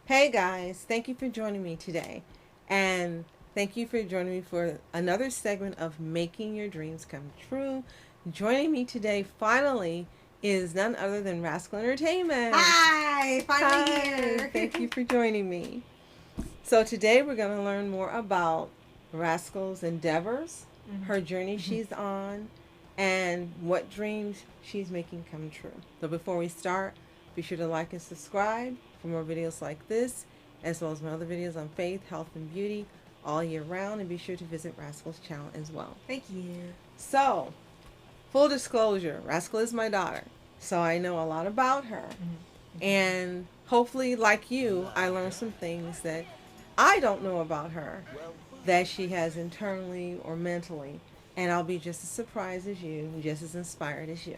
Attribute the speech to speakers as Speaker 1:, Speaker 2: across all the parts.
Speaker 1: Hey guys, thank you for joining me today. And thank you for joining me for another segment of Making Your Dreams Come True. Joining me today finally is none other than Rascal Entertainments.
Speaker 2: Hi, finally
Speaker 1: Hi,
Speaker 2: here.
Speaker 1: thank you for joining me. So today we're going to learn more about Rascal's endeavors, her journey she's on, and what dreams she's making come true. So before we start, be sure to like and subscribe for more videos like this, as well as my other videos on faith, health, and beauty all year round. And be sure to visit Rascal's channel as well.
Speaker 2: Thank you.
Speaker 1: So, full disclosure, Rascal is my daughter, so I know a lot about her. And hopefully, like you, I learned some things that I don't know about her that she has internally or mentally. And I'll be just as surprised as you, just as inspired as you.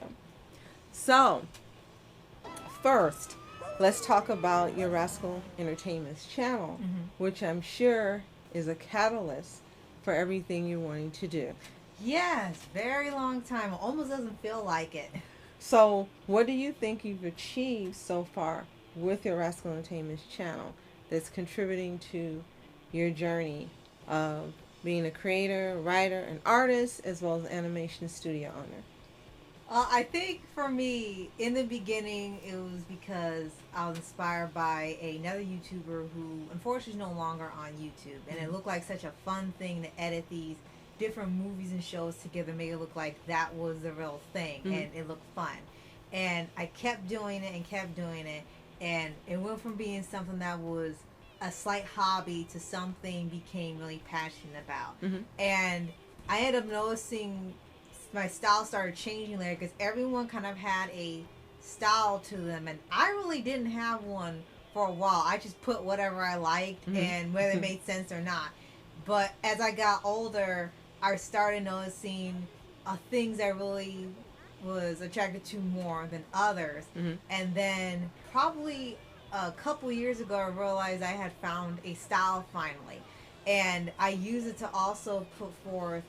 Speaker 1: So, first, let's talk about your Rascal Entertainments channel, which I'm sure is a catalyst for everything you're wanting to do.
Speaker 2: Yes, very long time. Almost doesn't feel like it.
Speaker 1: So, what do you think you've achieved so far with your Rascal Entertainments channel that's contributing to your journey of being a creator, writer, and artist, as well as animation studio owner?
Speaker 2: I think for me, in the beginning, it was because I was inspired by another YouTuber who unfortunately is no longer on YouTube. And it looked like such a fun thing to edit these different movies and shows together, make it look like that was the real thing. And it looked fun. And I kept doing it and kept doing it. And it went from being something that was a slight hobby to something became really passionate about. And I ended up noticing my style started changing there because everyone kind of had a style to them, and I really didn't have one for a while. I just put whatever I liked and whether it made sense or not. But as I got older, I started noticing things I really was attracted to more than others. And then probably a couple years ago, I realized I had found a style finally, and I use it to also put forth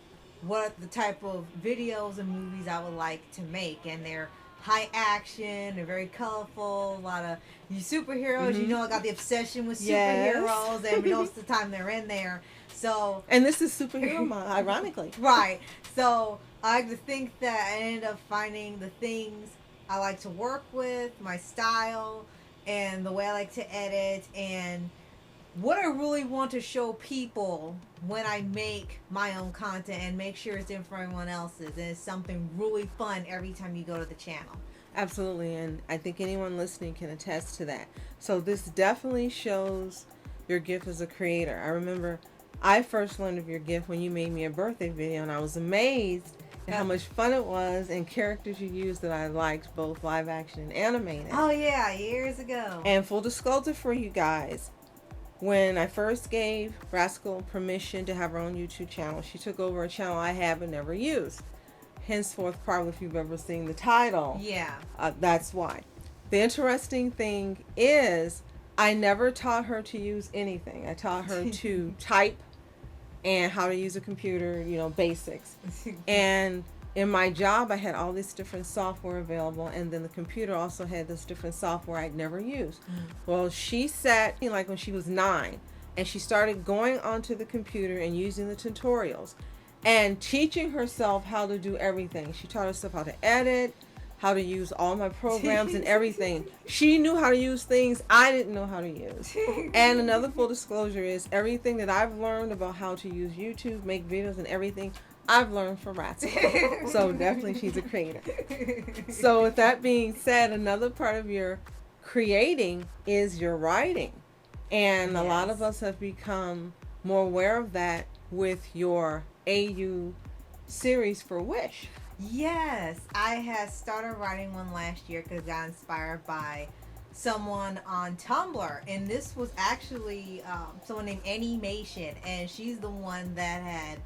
Speaker 2: what the type of videos and movies I would like to make. And they're high action, they're very colorful, a lot of superheroes. You know, I got the obsession with superheroes, and most of the time they're in there. So,
Speaker 1: and this is superhero month, ironically.
Speaker 2: Right. So I like to think that I ended up finding the things I like to work with, my style, and the way I like to edit, and what I really want to show people when I make my own content and make sure it's different from everyone else's, and it's something really fun every time you go to the channel.
Speaker 1: Absolutely, and I think anyone listening can attest to that. So this definitely shows your gift as a creator. I remember I first learned of your gift when you made me a birthday video, and I was amazed at how much fun it was and characters you used that I liked, both live action and animated.
Speaker 2: Oh yeah, years ago.
Speaker 1: And full disclosure for you guys, when I first gave Rascal permission to have her own YouTube channel, she took over a channel I had but never used. Henceforth, probably if you've ever seen the title, that's why. The interesting thing is, I never taught her to use anything. I taught her to type and how to use a computer, basics. And in my job, I had all this different software available, and then the computer also had this different software I'd never used. Well, she sat, like when she was 9, and she started going onto the computer and using the tutorials and teaching herself how to do everything. She taught herself how to edit, how to use all my programs and everything. She knew how to use things I didn't know how to use. And another full disclosure is everything that I've learned about how to use YouTube, make videos and everything, I've learned from Rascal. So definitely she's a creator. So with that being said, another part of your creating is your writing. And a lot of us have become more aware of that with your AU series for Wish.
Speaker 2: Yes, I had started writing one last year because I got inspired by someone on Tumblr, and this was actually someone named Animation, and she's the one that had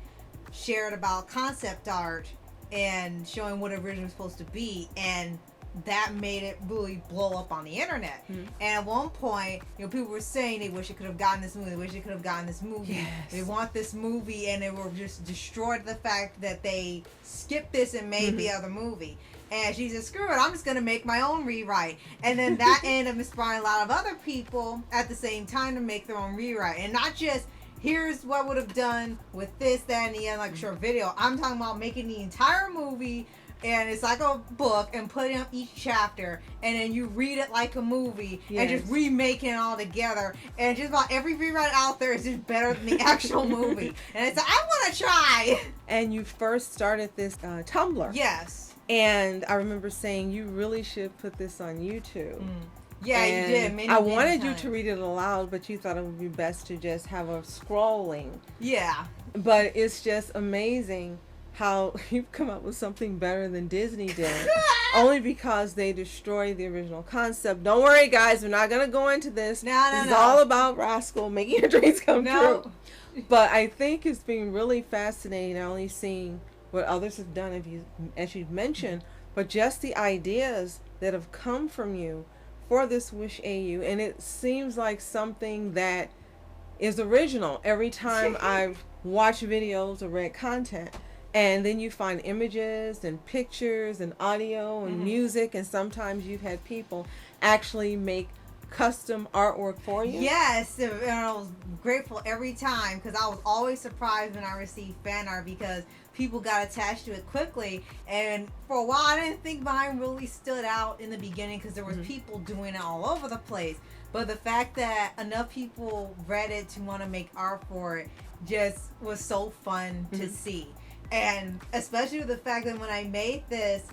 Speaker 2: shared about concept art and showing what it originally was supposed to be. And that made it really blow up on the internet.
Speaker 1: Mm-hmm.
Speaker 2: And at one point, people were saying they wish it could have gotten this movie. They wish it could have gotten this movie.
Speaker 1: Yes.
Speaker 2: They want this movie, and they were just destroyed the fact that they skipped this and made the other movie. And she said, screw it, I'm just going to make my own rewrite. And then that ended up inspiring a lot of other people at the same time to make their own rewrite. And not just, here's what would have done with this, that, and the end, like a short video. I'm talking about making the entire movie, and it's like a book, and putting up each chapter, and then you read it like a movie, and just remaking it all together. And just about every rewrite out there is just better than the actual movie. And it's like, I want to try.
Speaker 1: And you first started this Tumblr.
Speaker 2: Yes.
Speaker 1: And I remember saying, you really should put this on YouTube.
Speaker 2: Yeah,
Speaker 1: and
Speaker 2: you did. Many
Speaker 1: wanted you
Speaker 2: times.
Speaker 1: to read it aloud, but you thought it would be best to just have a scrolling.
Speaker 2: Yeah.
Speaker 1: But it's just amazing how you've come up with something better than Disney did. Only because they destroyed the original concept. Don't worry, guys. We're not going to go into this. This is all about Rascal making your dreams come true. But I think it's been really fascinating, not only seeing what others have done, as you've mentioned, but just the ideas that have come from you for this Wish AU. And it seems like something that is original every time I've watched videos or read content. And then you find images and pictures and audio and music, and sometimes you've had people actually make custom artwork for you.
Speaker 2: Yes, and I was grateful every time, because I was always surprised when I received fan art, because people got attached to it quickly. And for a while, I didn't think mine really stood out in the beginning, because there was people doing it all over the place. But the fact that enough people read it to want to make art for it just was so fun to see. And especially with the fact that when I made this,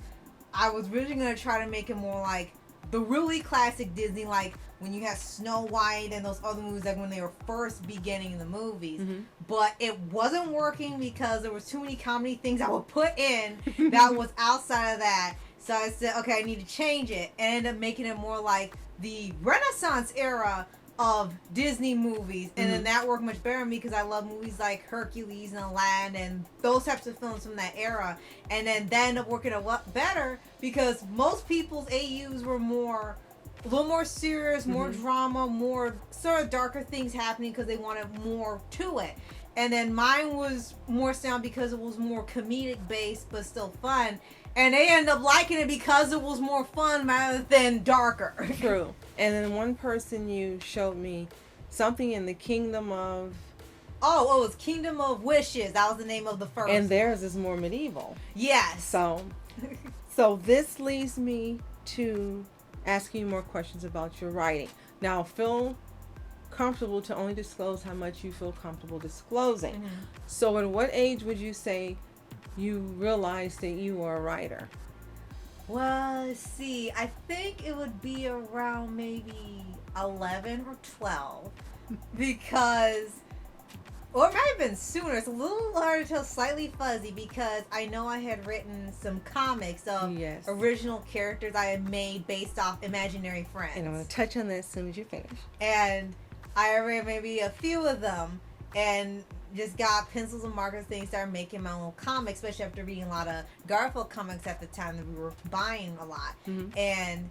Speaker 2: I was really going to try to make it more like the really classic Disney, like when you have Snow White and those other movies, like when they were first beginning the movies. But it wasn't working because there was too many comedy things I would put in that was outside of that. So I said, okay, I need to change it, and ended up making it more like the Renaissance era of Disney movies. And then that worked much better for me, because I love movies like Hercules and Aladdin and those types of films from that era. And then that ended up working a lot better, because most people's AUs were a little more serious, more drama, more sort of darker things happening, because they wanted more to it. And then mine was more sound because it was more comedic based but still fun. And they ended up liking it because it was more fun rather than darker.
Speaker 1: True. And then one person you showed me something in the Kingdom of...
Speaker 2: Oh, it was Kingdom of Wishes. That was the name of the first.
Speaker 1: And theirs is more medieval.
Speaker 2: Yes.
Speaker 1: So this leads me to asking you more questions about your writing. Now, feel comfortable to only disclose how much you feel comfortable disclosing. So at what age would you say you realized that you were a writer?
Speaker 2: Well, let's see. I think it would be around maybe 11 or 12. Because, or it might have been sooner. It's a little hard to tell, slightly fuzzy, because I know I had written some comics of original characters I had made based off imaginary friends.
Speaker 1: And I'm going to touch on that as soon as you finish.
Speaker 2: And I read maybe a few of them, and just got pencils and markers, things, started making my own comics, especially after reading a lot of Garfield comics at the time that we were buying a lot. And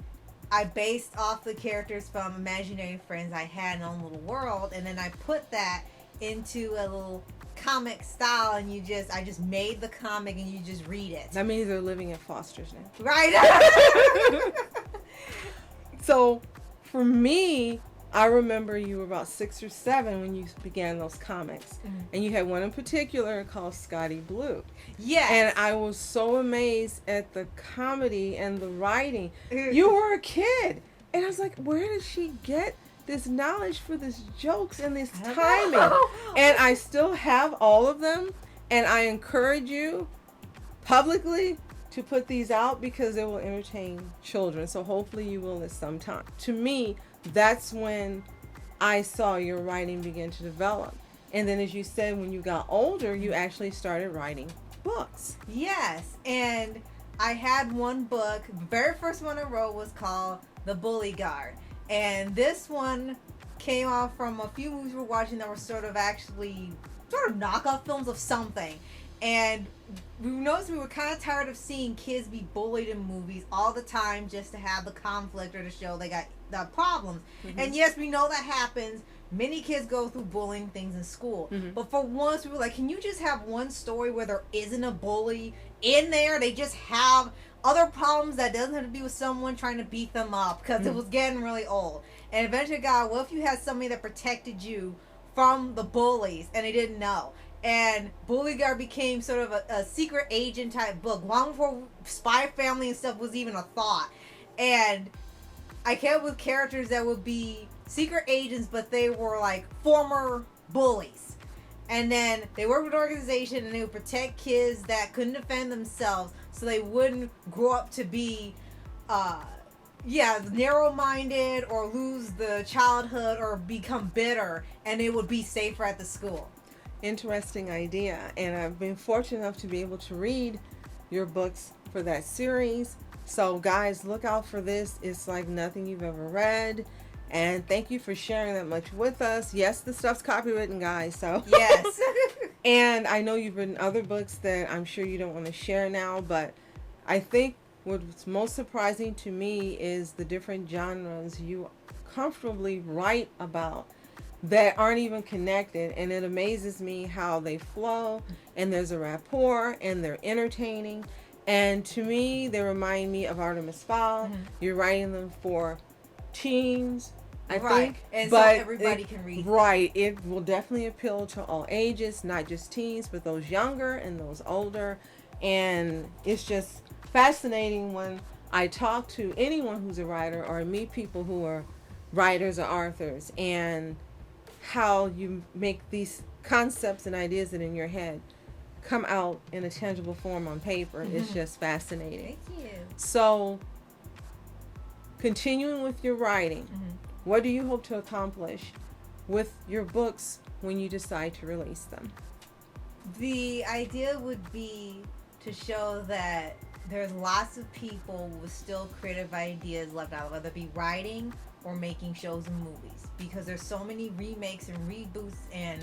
Speaker 2: I based off the characters from imaginary friends I had in my own little world, and then I put that into a little comic style, and I just made the comic and you just read it.
Speaker 1: That means they're living at Foster's now.
Speaker 2: Right.
Speaker 1: So for me, I remember you were about 6 or 7 when you began those comics. And you had one in particular called Scotty Blue.
Speaker 2: Yes.
Speaker 1: And I was so amazed at the comedy and the writing. You were a kid. And I was like, where did she get this knowledge for these jokes and this timing? And I still have all of them. And I encourage you publicly to put these out, because it will entertain children. So hopefully you will at some time. To me, that's when I saw your writing begin to develop. And then, as you said, when you got older, you actually started writing books.
Speaker 2: Yes, and I had one book. The very first one I wrote was called The Bully Guard. And this one came off from a few movies we were watching that were sort of knockoff films of something. And we noticed we were kind of tired of seeing kids be bullied in movies all the time just to have the conflict or to show they got the problems. Mm-hmm. And yes, we know that happens. Many kids go through bullying things in school. Mm-hmm. But for once, we were like, can you just have one story where there isn't a bully in there? They just have other problems that doesn't have to be with someone trying to beat them up, because it was getting really old. And eventually, God, what if you had somebody that protected you from the bullies and they didn't know? And Bully Guard became sort of a secret agent type book, long before Spy Family and stuff was even a thought. And I came up with characters that would be secret agents, but they were like former bullies. And then they worked with an organization and they would protect kids that couldn't defend themselves so they wouldn't grow up to be narrow-minded or lose the childhood or become bitter, and they would be safer at the school.
Speaker 1: Interesting idea. And I've been fortunate enough to be able to read your books for that series. So guys, look out for this. It's like nothing you've ever read. And thank you for sharing that much with us. Yes, the stuff's copywritten, guys. So
Speaker 2: yes.
Speaker 1: And I know you've written other books that I'm sure you don't want to share now, but I think what's most surprising to me is the different genres you comfortably write about that aren't even connected, and it amazes me how they flow, and there's a rapport, and they're entertaining, and to me they remind me of Artemis Fowl. Mm-hmm. You're writing them for teens, I think,
Speaker 2: and
Speaker 1: but
Speaker 2: so everybody can read them.
Speaker 1: Right, it will definitely appeal to all ages, not just teens, but those younger and those older. And it's just fascinating when I talk to anyone who's a writer or meet people who are writers or authors, and how you make these concepts and ideas that in your head come out in a tangible form on paper. Mm-hmm. It's just fascinating.
Speaker 2: Thank you.
Speaker 1: So, continuing with your writing, what do you hope to accomplish with your books when you decide to release them?
Speaker 2: The idea would be to show that there's lots of people with still creative ideas left out, whether it be writing or making shows and movies, because there's so many remakes and reboots and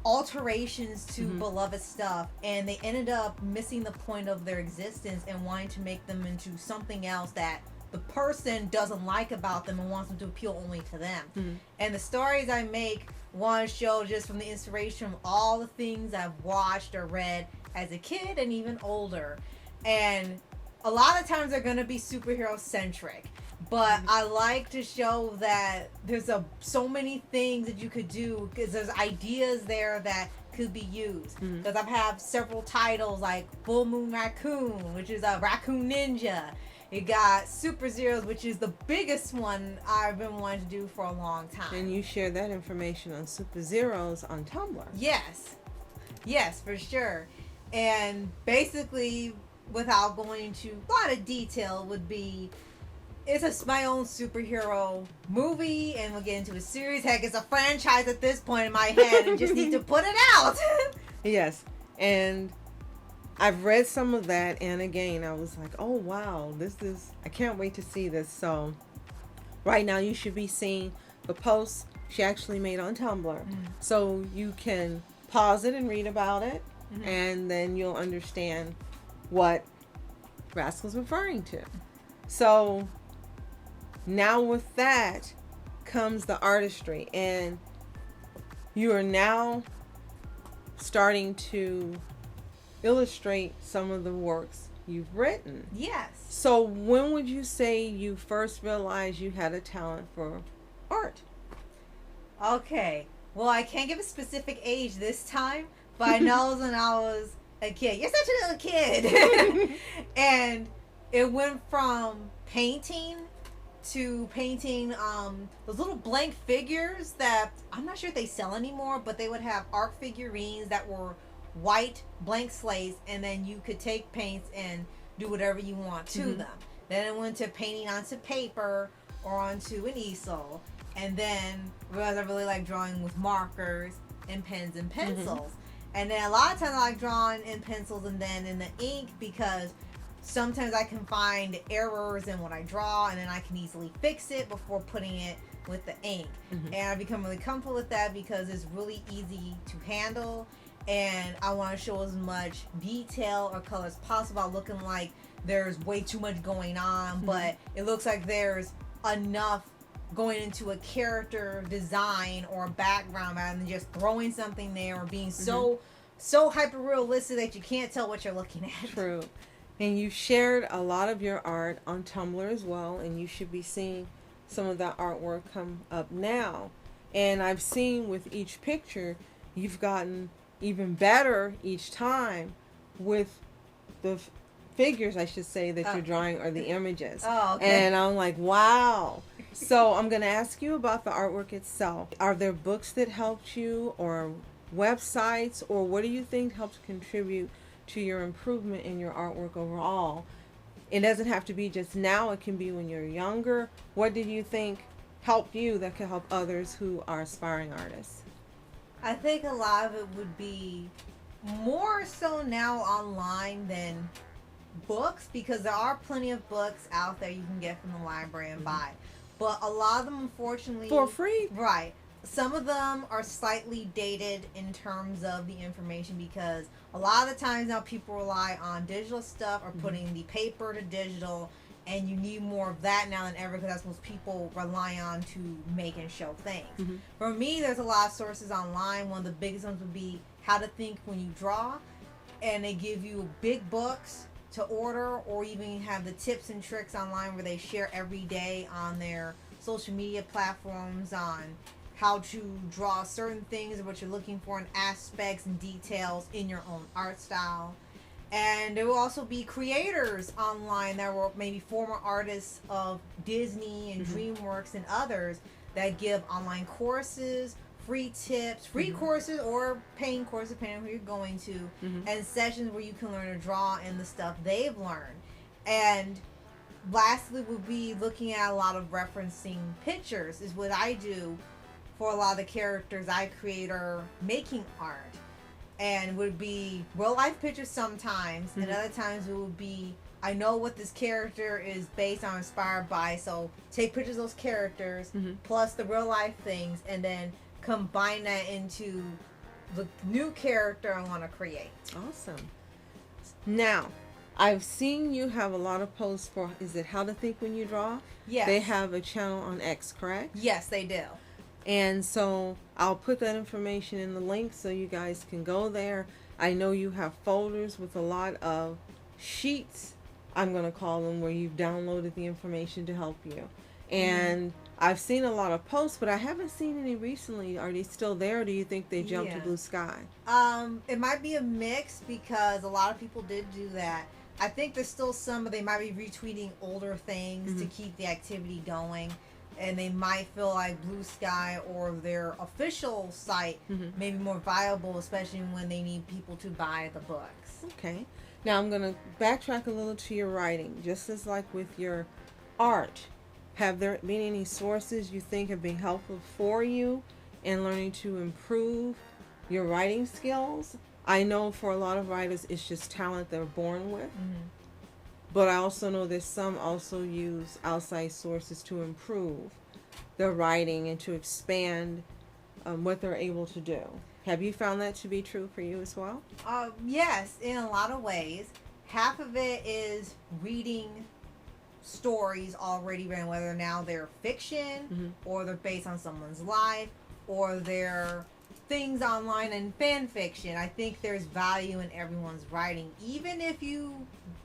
Speaker 2: alterations to beloved stuff, and they ended up missing the point of their existence and wanting to make them into something else that the person doesn't like about them and wants them to appeal only to them. And the stories I make want to show just from the inspiration of all the things I've watched or read as a kid and even older. And a lot of times they're going to be superhero centric, but I like to show that there's so many things that you could do, because there's ideas there that could be used. Because I've had several titles like Full Moon Raccoon, which is a raccoon ninja. You got Super Zeros, which is the biggest one I've been wanting to do for a long time.
Speaker 1: And you share that information on Super Zeros on Tumblr.
Speaker 2: Yes, for sure. And basically, without going into a lot of detail, would be it's my own superhero movie, and we'll get into a series. Heck, it's a franchise at this point in my head, and just need to put it out.
Speaker 1: Yes, and I've read some of that, and again, I was like, oh wow, I can't wait to see this. So right now you should be seeing the posts she actually made on Tumblr. So you can pause it and read about it, and then you'll understand what Rascal's referring to. So now with that comes the artistry, and you are now starting to illustrate some of the works you've written.
Speaker 2: Yes.
Speaker 1: So when would you say you first realized you had a talent for art?
Speaker 2: Okay. Well, I can't give a specific age this time, but I know when I was a kid. You're such a little kid. And it went from painting to painting those little blank figures that I'm not sure if they sell anymore, but they would have art figurines that were white blank slates, and then you could take paints and do whatever you want to them. Then it went to painting onto paper or onto an easel, and then realized I really like drawing with markers and pens and pencils. And then a lot of times I like drawing in pencils and then in the ink, because sometimes I can find errors in what I draw, and then I can easily fix it before putting it with the ink. And I become really comfortable with that because it's really easy to handle, and I want to show as much detail or color as possible, looking like there's way too much going on, but it looks like there's enough going into a character design or background rather than just throwing something there or being so hyper realistic that you can't tell what you're looking at.
Speaker 1: True. And you've shared a lot of your art on Tumblr as well, and you should be seeing some of that artwork come up now. And I've seen with each picture, you've gotten even better each time with the figures, I should say, that you're drawing, or the images.
Speaker 2: Oh, okay.
Speaker 1: And I'm like, wow. So I'm going to ask you about the artwork itself. Are there books that helped you, or websites, or what do you think helped contribute to your improvement in your artwork overall? It doesn't have to be just now, it can be when you're younger. What did you think helped you that could help others who are aspiring artists?
Speaker 2: I think a lot of it would be more so now online than books, because there are plenty of books out there you can get from the library and buy. But a lot of them, unfortunately...
Speaker 1: For free?
Speaker 2: Right. Some of them are slightly dated in terms of the information, because a lot of the times now people rely on digital stuff or putting the paper to digital, and you need more of that now than ever, because that's what people rely on to make and show things. For me, there's a lot of sources online. One of the biggest ones would be How to Think When You Draw, and they give you big books to order, or even have the tips and tricks online where they share every day on their social media platforms on how to draw certain things and what you're looking for in aspects and details in your own art style. And there will also be creators online that were maybe former artists of Disney and DreamWorks and others that give online courses, free tips, free courses, or paying courses depending on who you're going to, and sessions where you can learn to draw and the stuff they've learned. And lastly would be looking at a lot of referencing pictures is what I do for a lot of the characters I create or making art. And would be real life pictures sometimes, and other times it would be, I know what this character is based on, inspired by, so take pictures of those characters plus the real life things, and then combine that into the new character I want to create.
Speaker 1: Awesome. Now, I've seen you have a lot of posts for, is it How to Think When You Draw?
Speaker 2: Yes.
Speaker 1: They have a channel on X, correct?
Speaker 2: Yes, they do.
Speaker 1: And so I'll put that information in the link so you guys can go there. I know you have folders with a lot of sheets, I'm going to call them, where you've downloaded the information to help you. And I've seen a lot of posts, but I haven't seen any recently. Are they still there, or do you think they jumped to Blue Sky?
Speaker 2: It might be a mix, because a lot of people did do that. I think there's still some, but they might be retweeting older things to keep the activity going. And they might feel like Blue Sky or their official site may be more viable, especially when they need people to buy the books.
Speaker 1: Okay. Now I'm going to backtrack a little to your writing. Just as like with your art, have there been any sources you think have been helpful for you in learning to improve your writing skills? I know for a lot of writers it's just talent they're born with. But I also know that some also use outside sources to improve their writing and to expand what they're able to do. Have you found that to be true for you as well?
Speaker 2: Yes, in a lot of ways. Half of it is reading stories already written, whether now they're fiction or they're based on someone's life or they're things online and fan fiction. I think there's value in everyone's writing, even if you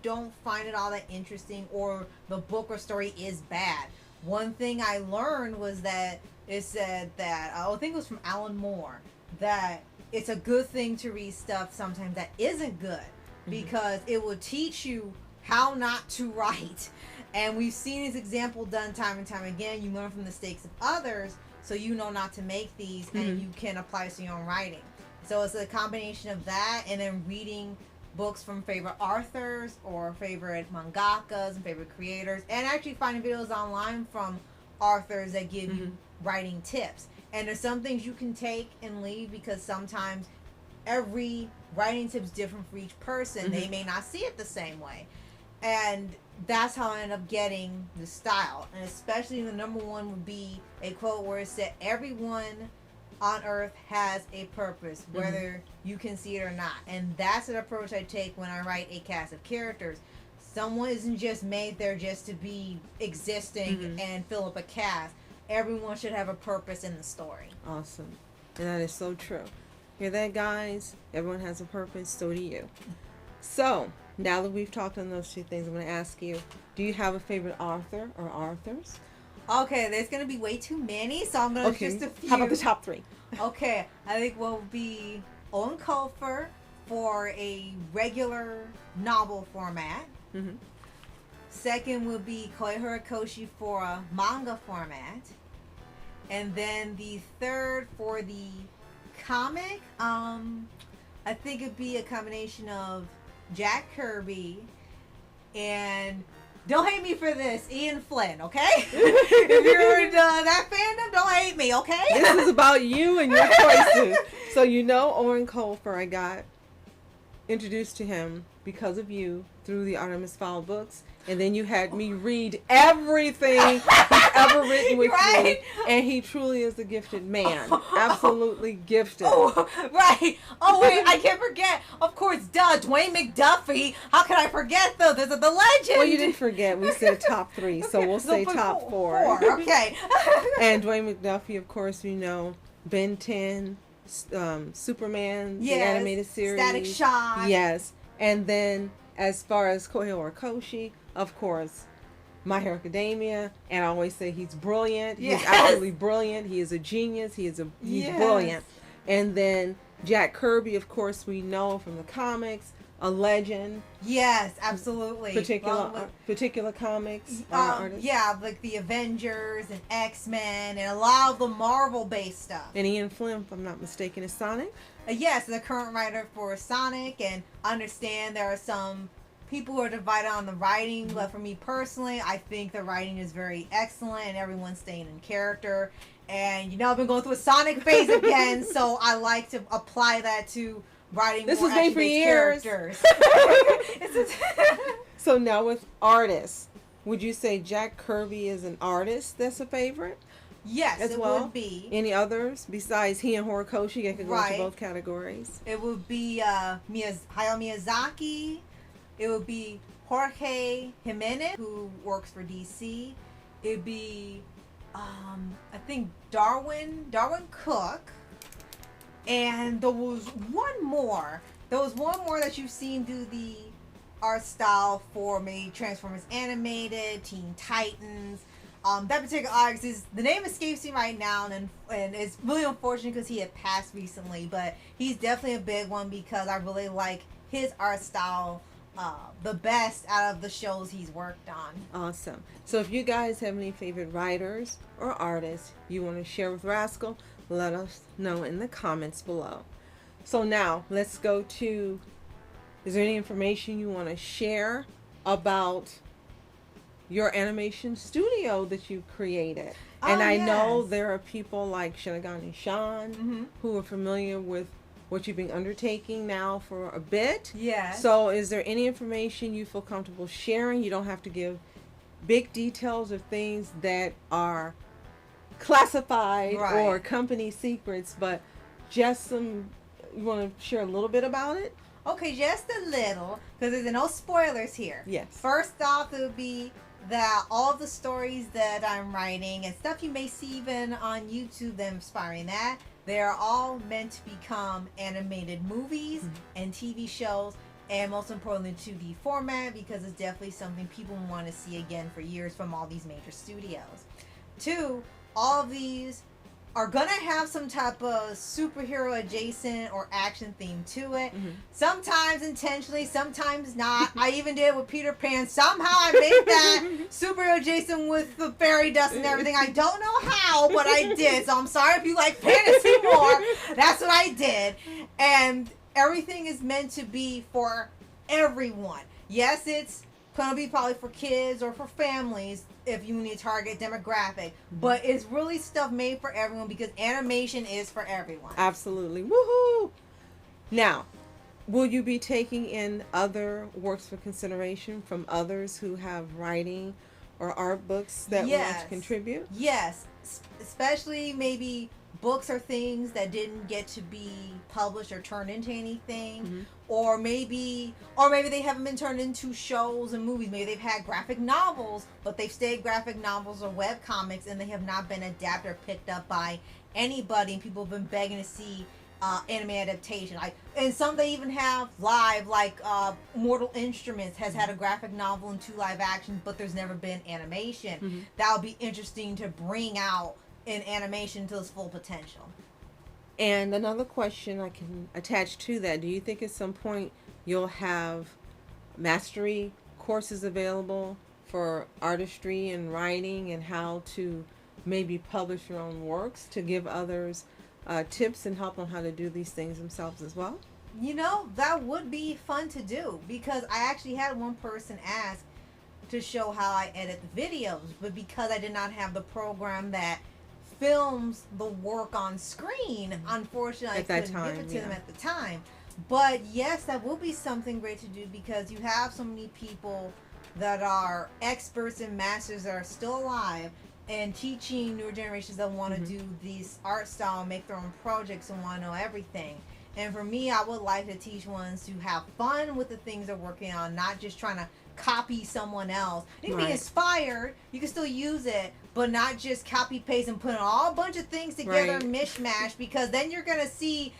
Speaker 2: don't find it all that interesting or the book or story is bad. One thing I learned was that it said that, I think it was from Alan Moore, that it's a good thing to read stuff sometimes that isn't good, because it will teach you how not to write. And we've seen this example done time and time again. You learn from the mistakes of others, so you know not to make these, and you can apply this to your own writing. So it's a combination of that, and then reading books from favorite authors or favorite mangakas and favorite creators, and actually finding videos online from authors that give you writing tips. And there's some things you can take and leave, because sometimes every writing tip is different for each person. They may not see it the same way. And that's how I ended up getting the style. And especially the number one would be a quote where it said, everyone on Earth has a purpose, whether you can see it or not. And that's an approach I take when I write a cast of characters. Someone isn't just made there just to be existing and fill up a cast. Everyone should have a purpose in the story.
Speaker 1: Awesome. And that is so true. Hear that, guys? Everyone has a purpose, so do you. So, now that we've talked on those two things, I'm going to ask you, do you have a favorite author or authors?
Speaker 2: Okay, there's going to be way too many, so I'm going to just a few.
Speaker 1: How about the top three?
Speaker 2: Okay, I think what will be Owen Colfer for a regular novel format.
Speaker 1: Mm-hmm.
Speaker 2: Second will be Koi Horikoshi for a manga format. And then the third for the comic, I think it'd be a combination of Jack Kirby and, don't hate me for this, Ian Flynn, okay? If you're in that fandom, don't hate me, okay?
Speaker 1: This is about you and your choices. So you know Owen Colfer, I got introduced to him because of you through the Artemis Fowl books. And then you had me read everything he's ever written with you. And he truly is a gifted man. Absolutely gifted.
Speaker 2: Oh, right. Oh, wait, I can't forget. Of course, Dwayne McDuffie. How could I forget, though? This is the legend.
Speaker 1: Well, you didn't forget. We said top three, so we'll say top four.
Speaker 2: Okay.
Speaker 1: And Dwayne McDuffie, of course, you know, Ben 10, Superman, the animated series.
Speaker 2: Static Shock.
Speaker 1: Yes. And then, as far as Kohei Horikoshi, of course, My Hero Academia, and I always say he's brilliant.
Speaker 2: Yes.
Speaker 1: He's absolutely brilliant. He is a genius. He's brilliant. And then Jack Kirby, of course, we know from the comics, a legend.
Speaker 2: Yes, absolutely.
Speaker 1: Particular comics artists.
Speaker 2: Yeah, like the Avengers and X-Men and a lot of the Marvel-based stuff.
Speaker 1: And Ian Flynn, if I'm not mistaken, is Sonic.
Speaker 2: Yes, the current writer for Sonic, and understand there are some people who are divided on the writing, but for me personally, I think the writing is very excellent and everyone's staying in character. And you know, I've been going through a Sonic phase again, so I like to apply that to writing
Speaker 1: this
Speaker 2: more
Speaker 1: was made for years.
Speaker 2: Characters.
Speaker 1: So now with artists, would you say Jack Kirby is an artist that's a favorite?
Speaker 2: Yes,
Speaker 1: as
Speaker 2: it
Speaker 1: well?
Speaker 2: would be.
Speaker 1: Any others besides he and Horikoshi? I could go into both categories.
Speaker 2: It would be Hayao Miyazaki. It would be Jorge Jimenez, who works for DC. It would be, I think, Darwin Cook. And there was one more. There was one more that you've seen do the art style for maybe Transformers Animated, Teen Titans. That particular artist is, the name escapes me right now, and it's really unfortunate because he had passed recently, but he's definitely a big one because I really like his art style the best out of the shows he's worked on.
Speaker 1: Awesome. So if you guys have any favorite writers or artists you want to share with Rascal, let us know in the comments below. So now let's go to, is there any information you want to share about your animation studio that you've created? And I know there are people like Shinigami Sean who are familiar with what you've been undertaking now for a bit.
Speaker 2: Yes.
Speaker 1: So is there any information you feel comfortable sharing? You don't have to give big details of things that are classified or company secrets, but just some, you want to share a little bit about it?
Speaker 2: Okay, just a little, because there's no spoilers here.
Speaker 1: Yes.
Speaker 2: First off, it would be that all the stories that I'm writing and stuff you may see even on YouTube, them inspiring that, they're all meant to become animated movies and TV shows, and most importantly 2D format, because it's definitely something people want to see again for years from all these major studios. Two, all of these are gonna have some type of superhero adjacent or action theme to it. Sometimes intentionally, sometimes not. I even did it with Peter Pan. Somehow I made that superhero adjacent with the fairy dust and everything. I don't know how, but I did. So I'm sorry if you like fantasy more. That's what I did. And everything is meant to be for everyone. Yes, it's gonna be probably for kids or for families if you need a target demographic, but it's really stuff made for everyone because animation is for everyone.
Speaker 1: Absolutely. Woohoo! Now, will you be taking in other works for consideration from others who have writing or art books that want to contribute?
Speaker 2: Yes. especially maybe books or things that didn't get to be published or turned into anything, or maybe they haven't been turned into shows and movies. Maybe they've had graphic novels, but they've stayed graphic novels or web comics, and they have not been adapted or picked up by anybody, and people have been begging to see anime adaptation. Like, and some they even have live, like Mortal Instruments has had a graphic novel and 2 live actions, but there's never been animation. That would be interesting to bring out in animation to its full potential.
Speaker 1: And another question I can attach to that: do you think at some point you'll have mastery courses available for artistry and writing, and how to maybe publish your own works, to give others tips and help on how to do these things themselves as well?
Speaker 2: You know, that would be fun to do, because I actually had one person ask to show how I edit the videos, but because I did not have the program that films the work on screen, unfortunately I couldn't give it to them at the time. But yes, that will be something great to do, because you have so many people that are experts and masters that are still alive, and teaching newer generations that want to do these art style and make their own projects and want to know everything. And for me, I would like to teach ones who have fun with the things they're working on, not just trying to copy someone else. You can be inspired, you can still use it, but not just copy paste and put all a bunch of things together and mishmash, because then you're going to see,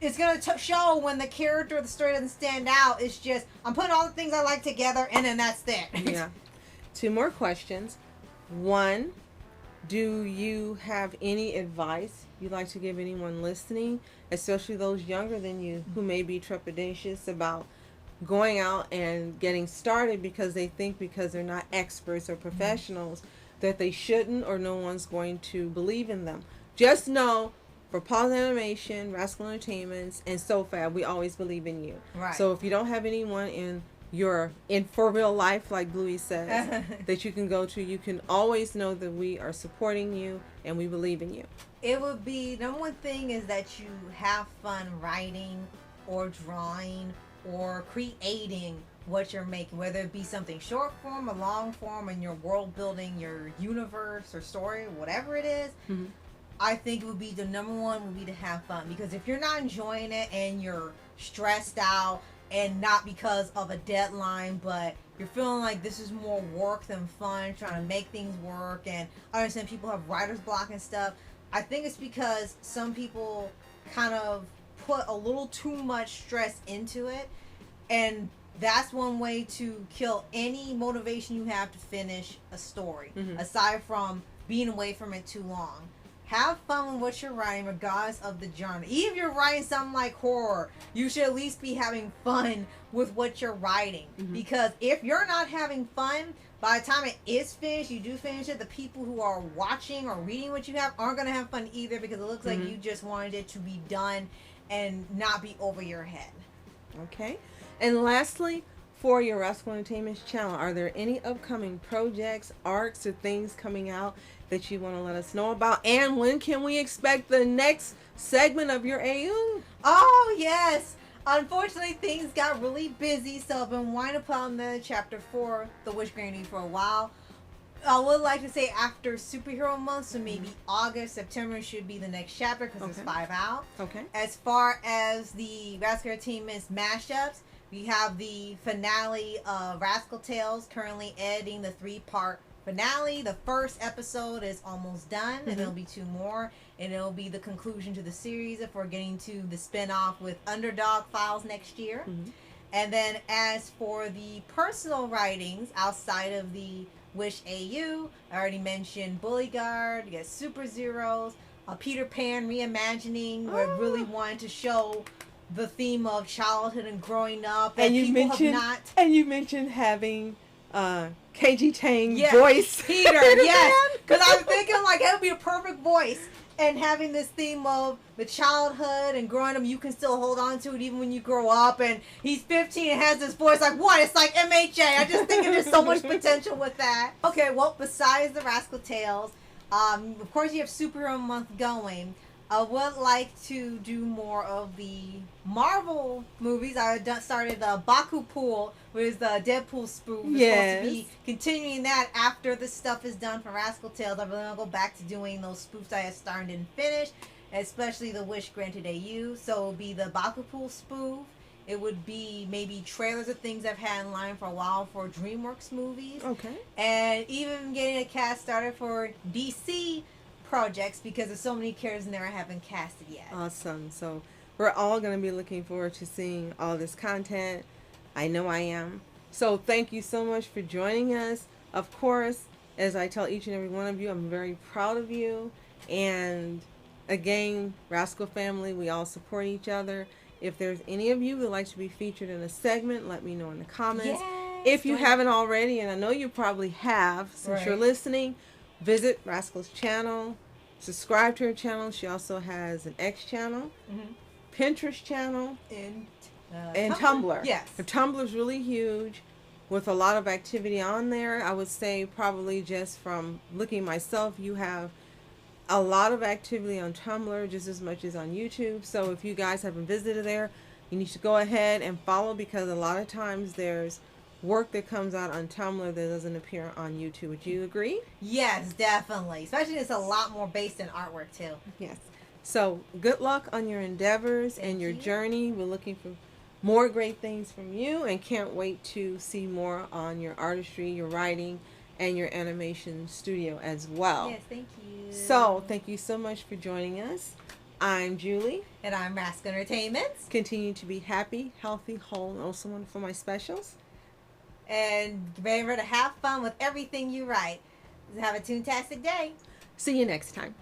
Speaker 2: it's going to show when the character or the story doesn't stand out. It's just, I'm putting all the things I like together, and then that's it.
Speaker 1: Yeah. 2 more questions. 1, do you have any advice you'd like to give anyone listening, especially those younger than you who may be trepidatious about going out and getting started because they think because they're not experts or professionals that they shouldn't, or no one's going to believe in them? Just know, for Paul's Animation, Rascal Entertainments, and SOFHAB, we always believe in you.
Speaker 2: Right.
Speaker 1: So if you don't have anyone in for real life, like Bluey says, that you can go to, you can always know that we are supporting you and we believe in you.
Speaker 2: It would be, number one thing is that you have fun writing or drawing or creating what you're making, whether it be something short form or long form, and your world building, your universe or story, whatever it is. I think it would be the number one would be to have fun, because if you're not enjoying it and you're stressed out, and not because of a deadline, but you're feeling like this is more work than fun, trying to make things work, and I understand people have writer's block and stuff. I think it's because some people kind of put a little too much stress into it, and that's one way to kill any motivation you have to finish a story, aside from being away from it too long. Have fun with what you're writing, regardless of the genre. Even if you're writing something like horror, you should at least be having fun with what you're writing. Because if you're not having fun, by the time it is finished, you do finish it, the people who are watching or reading what you have aren't going to have fun either, because it looks like you just wanted it to be done and not be over your head.
Speaker 1: Okay. And lastly, for your Rascal Entertainments channel, are there any upcoming projects, arcs, or things coming out that you want to let us know about? And when can we expect the next segment of your AU?
Speaker 2: Oh, yes. Unfortunately, things got really busy, so I've been winding up on the chapter 4, The Wish Granny, for a while. I would like to say after Superhero Month, so maybe August, September should be the next chapter, because there's 5 out.
Speaker 1: Okay.
Speaker 2: As far as the Rascal Entertainments mashups, we have the finale of Rascal Tales, currently editing the 3-part finale. The first episode is almost done, and there'll be 2 more, and it'll be the conclusion to the series if we're getting to the spin-off with Underdog Files next year. And then as for the personal writings outside of the Wish AU, I already mentioned Bully Guard, you got Super Zeros, Peter Pan reimagining, where I really wanted to show the theme of childhood and growing up, and you
Speaker 1: mentioned having KG Tang voice
Speaker 2: Peter, yes, because I was thinking like that would be a perfect voice, and having this theme of the childhood and growing up, you can still hold on to it even when you grow up. And he's 15 and has this voice like, what? It's like MHA. I just think there's so much potential with that. Okay, well, besides the Rascal Tales, of course you have Superhero Month going. I would like to do more of the Marvel movies. Started the Baku Pool, which is the Deadpool spoof. We're supposed to be continuing that after the stuff is done for Rascal Tales. I'm going to go back to doing those spoofs I had started and finished, especially the Wish Granted AU. So it'll be the Baku Pool spoof. It would be maybe trailers of things I've had in line for a while for DreamWorks movies.
Speaker 1: Okay.
Speaker 2: And even getting a cast started for DC projects because there's so many characters in there I haven't casted yet.
Speaker 1: Awesome. So we're all going to be looking forward to seeing all this content. I know I am. So thank you so much for joining us. Of course, as I tell each and every one of you, I'm very proud of you. And again, Rascal Family, we all support each other. If there's any of you who would like to be featured in a segment, let me know in the comments.
Speaker 2: Yes,
Speaker 1: if you haven't already, and I know you probably have since you're listening, visit Rascal's channel, subscribe to her channel. She also has an X channel, Pinterest channel, and Tumblr.
Speaker 2: Yes.
Speaker 1: Her Tumblr's really huge with a lot of activity on there. I would say probably just from looking myself, you have a lot of activity on Tumblr just as much as on YouTube. So if you guys haven't visited there, you need to go ahead and follow, because a lot of times there's work that comes out on Tumblr that doesn't appear on YouTube. Would you agree?
Speaker 2: Yes, definitely. Especially it's a lot more based in artwork too.
Speaker 1: Yes. So good luck on your endeavors and your journey. We're looking for more great things from you and can't wait to see more on your artistry, your writing, and your animation studio as well.
Speaker 2: Yes, thank you.
Speaker 1: So thank you so much for joining us. I'm Julie.
Speaker 2: And I'm Rascal Entertainments.
Speaker 1: Continue to be happy, healthy, whole, and also one for my specials.
Speaker 2: And remember to have fun with everything you write. Have a toontastic day.
Speaker 1: See you next time.